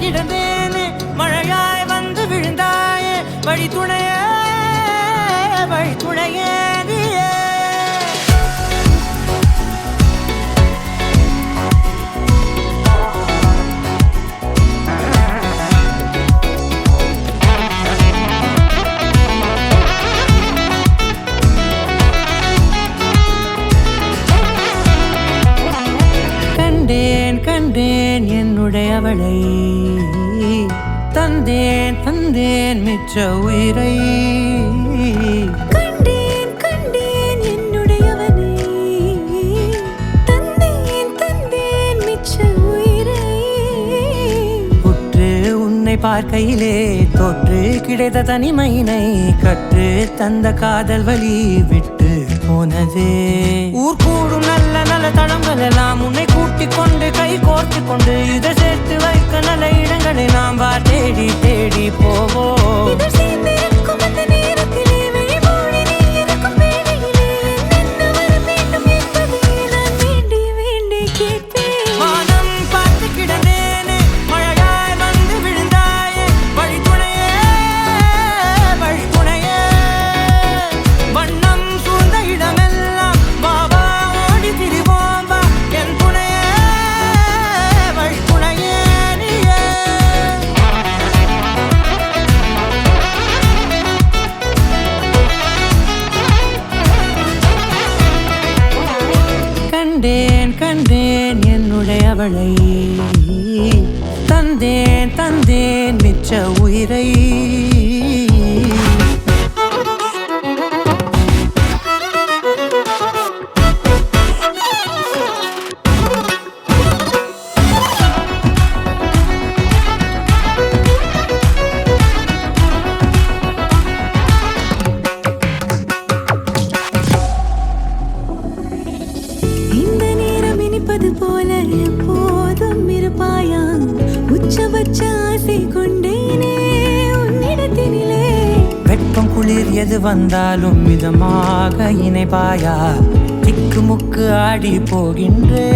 கிடந்தேனே மழையாய் வந்து விழுந்தாயே வழி துணையே நீயே கண்டேன் என்னுடையவளை தந்தேன் மிச்ச உயிரை கண்டேன் என்னுடையவனை தந்தேன் மிச்ச உயிரை உற்று உன்னை பார்க்கையிலே தோற்று கிடைத்த தனிமையினை கற்று தந்த காதல் வழி விட்டு போனதே ஊர் கூடும் நல்ல நல்ல தளங்கள் எல்லாம் உன்னை கூட்டிக் கொண்டு கை கோர்த்து கொண்டு இதை சேர்த்து வைக்க நல்ல இடங்களை நாம் தேடி தேடி போவோம் கண்டேன் என்னுடையவளை தந்தேன் மிச்ச உயிரை போல எப்போதும் இருப்பாயா உச்சபட்ச ஆசை கொண்டேனே உன்னிடத்தினிலே வெப்பம் குளிர் எது வந்தாலும் மிதமாக இணைப்பாயா திக்கு முக்கு ஆடி போகின்றே